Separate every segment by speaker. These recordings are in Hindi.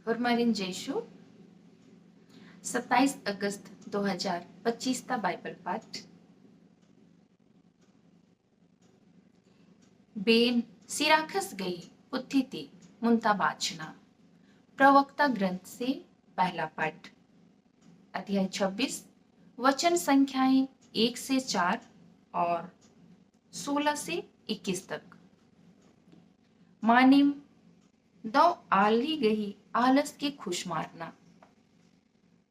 Speaker 1: Gurmarin Jeshu 27 अगस्त 2025 का बाइबल पाठ। बेन सिराखस गई पुत्थी थी मुंता बाचना। प्रवक्ता ग्रंथ से पहला पाठ, अध्याय 26, वचन संख्याएं 1 से 4 और 16 से 21 तक। मानिम दो आली गई आलस के खुश मारना।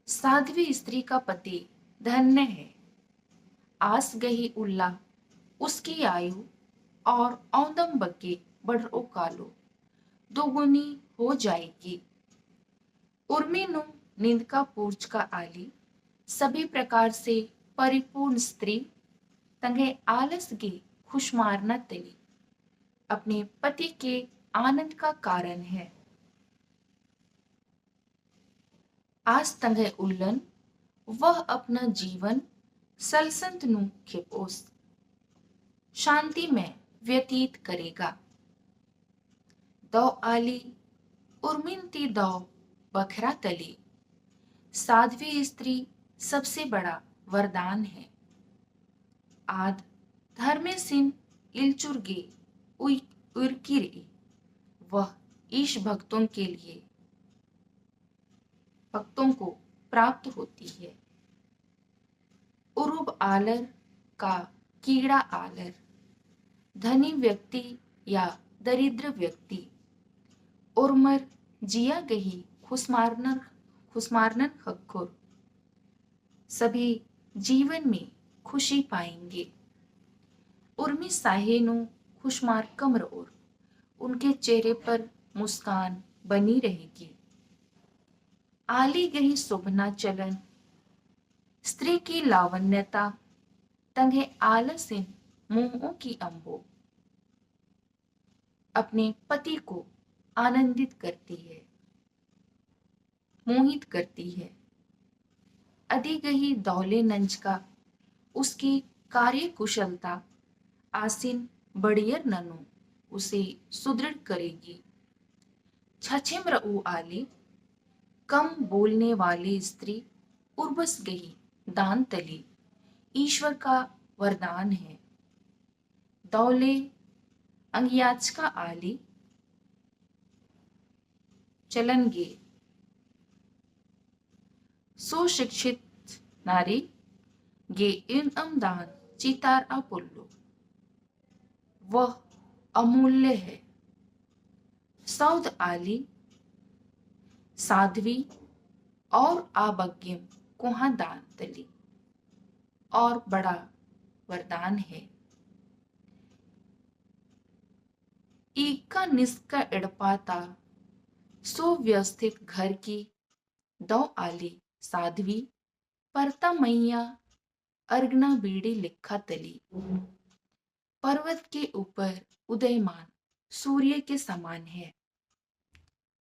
Speaker 1: साध्वी स्त्री का पति धन्य है। आस गही उल्ला उसकी आयु और औदम बग्गे बढ़ो कालो दोगुनी हो जाएगी। उर्मिनु नींद का पूर्ज का आली सभी प्रकार से परिपूर्ण स्त्री तंगे आलस गे खुश मारना तली अपने पति के आनंद का कारण है। आज तंगे उल्लन वह अपना जीवन सलसंत नु खेपोस शांति में व्यतीत करेगा। दो आली उर्मिनती दो बखरा तली साध्वी स्त्री सबसे बड़ा वरदान है। आद धर्मे सिन इलचुर्गे उर्किरे वह ईश भक्तों के लिए भक्तों को प्राप्त होती है। उरुब आलर का कीड़ा आलर धनी व्यक्ति या दरिद्र व्यक्ति उर्मर जिया गही खुशमारनन हक्कुर सभी जीवन में खुशी पाएंगे। उर्मी साहेनु खुशमार कमर और उनके चेहरे पर मुस्कान बनी रहेगी। आली गही शोभना चलन स्त्री की लावण्यता तंगे आलसिन मुंहों की अंबो अपने पति को आनंदित करती है, मोहित करती है। अधि गही दौले नंज का उसकी कार्य कुशलता आसिन बड़ियर ननु उसे सुदृढ़ करेगी। छछिम रऊ आली कम बोलने वाली स्त्री उर्बस गही दान तली ईश्वर का वरदान है। दौले अंगियाच का आली चलन गे सुशिक्षित नारी गे इन दान चितार अपुल्लो वह अमूल्य है। सौद आली साध्वी और आबग्यम कुहा दान तली और बड़ा वरदान है। ईका निष्का एड़पाता सुव्यवस्थित घर की दो आली साध्वी परता मैया अर्गना बीड़ी लिखा तली पर्वत के ऊपर उदयमान सूर्य के समान है।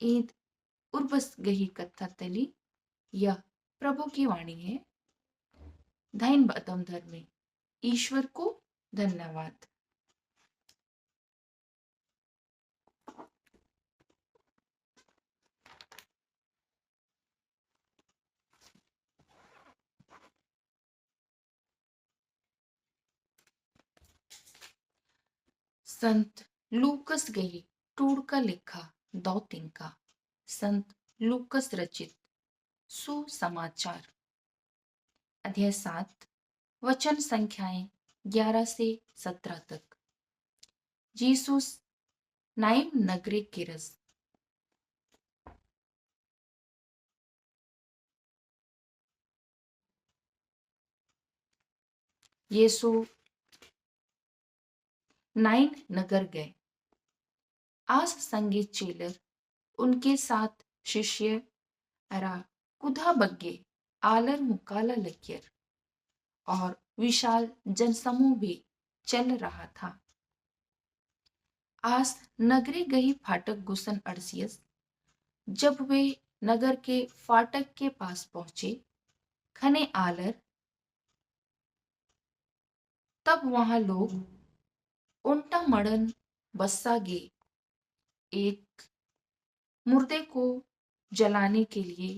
Speaker 1: ईद उर्वस गही कथा तली यह प्रभु की वाणी है। धैन बदम धर्मे ईश्वर को धन्यवाद। संत लूकस गही टूड़ का लिखा दो तिनका संत लूकस रचित सुसमाचार, अध्याय 7, वचन संख्याएं 11 से 17 तक। जीसुस नाइम नगरे किरस यीशु नाइन नगर गए। आज संगे चेलर उनके साथ शिष्य अरा कुधा बग्गे आलर मुकाला लकियर और विशाल जनसमूह भी चल रहा था। आज नगरे गई फाटक गुसन अड़सियस जब वे नगर के फाटक के पास पहुंचे खने आलर तब वहां लोग उल्टा मड़न बस्सा गे एक मुर्दे को जलाने के लिए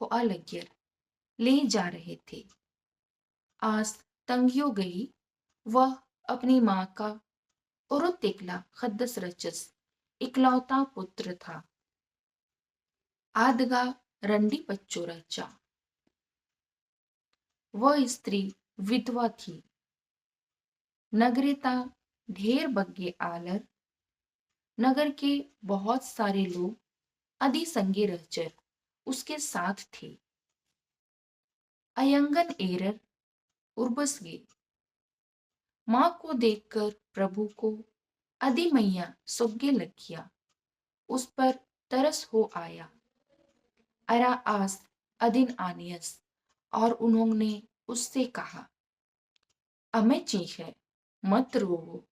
Speaker 1: होआलग्यर ले जा रहे थे। आस तंगियो गई, वह अपनी माँ का ओरोतेकला खद्दस रचस इकलौता पुत्र था। आदगा रंडी पच्चोरचा, वह स्त्री विधवा थी। नगरेता ढेर बग्गे आलर, नगर के बहुत सारे लोग अधि संगे रहचर उसके साथ थे। अयंगन एरर उर्बस गे, माँ को देखकर प्रभु को अधिमैया सोग्गे लग गया, उस पर तरस हो आया। अरा आस अदिन आनियस, और उन्होंने उससे कहा, हमें चीख है, मत रोवो।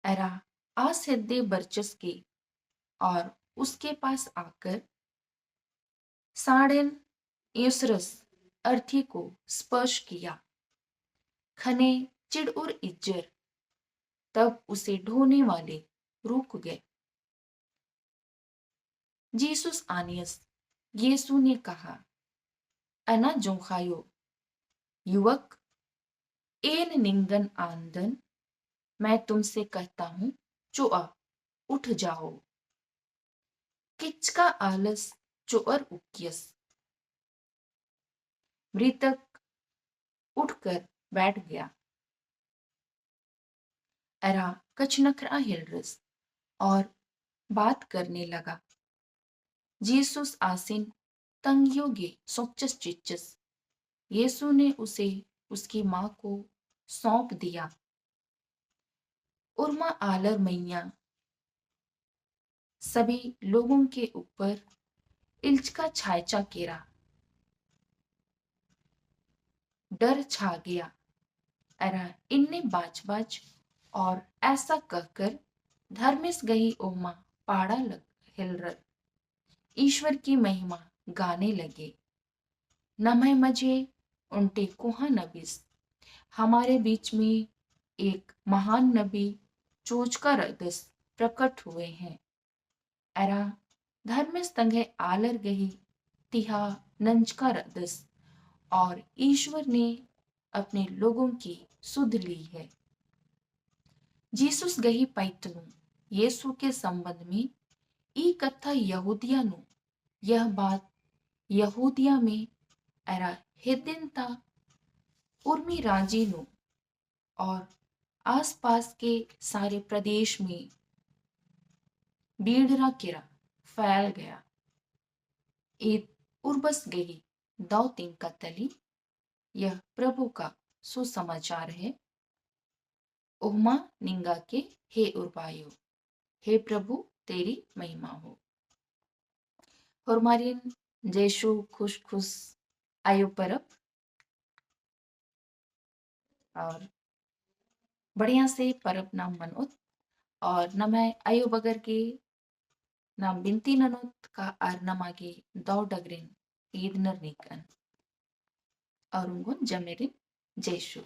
Speaker 1: अरा आस हृदय बरचस के और उसके पास आकर साड़न यूसरस अर्थी को स्पर्श किया। खने चिड़ और इज्जर, तब उसे ढोने वाले रुक गए। जीसुस आनियस, यीशु ने कहा, अना जोखायो, युवक, एन निंगन आंदन, मैं तुमसे कहता हूं, चोआ, उठ जाओ। किचका आलस चोअर उकियस, मृतक उठकर बैठ गया। अरा कचनखरा हिलरस, और बात करने लगा। जीसुस आसिन तंगियोगे सोचस चिच्चस, यीशु ने उसे उसकी माँ को सौंप दिया। उर्मा आलर मैया सभी लोगों के ऊपर इल्चका छायचा केरा, डर छा गया। अरा इनने बाज बाज और ऐसा कहकर धर्मिस गई ओमा पाड़ा लग हिलर ईश्वर की महिमा गाने लगे। नमः मजे उनटे कुहा नबीस, हमारे बीच में एक महान नबी चोच का रदस प्रकट हुए हैं। अरा धर्मस्तंगे आलर गही तिहा नंज का रदस, और ईश्वर ने अपने लोगों की सुध ली है। जीसुस गही पैतनु यीशु के संबंध में ई कथा यहूदिया नु, यह बात यहूदिया में अरा हिदिनता उर्मी राजी नु और आसपास के सारे प्रदेश में बीड़रा किरा फैल गया। ईद उर्बस गई दाउ तिंका तली, यह प्रभु का सुसमाचार है। ओहमा निंगा के हे उर्बायो, हे प्रभु तेरी महिमा हो। होरमारिन जयशु खुश खुश आयु परब, और बढ़िया से परब नाम मनोत, और न मैं आयु बगर के नाम बिनती ननोत का आर नमागे दौ डगरिन ईद नर निकन और उंगुन जमनेरिन जयशु।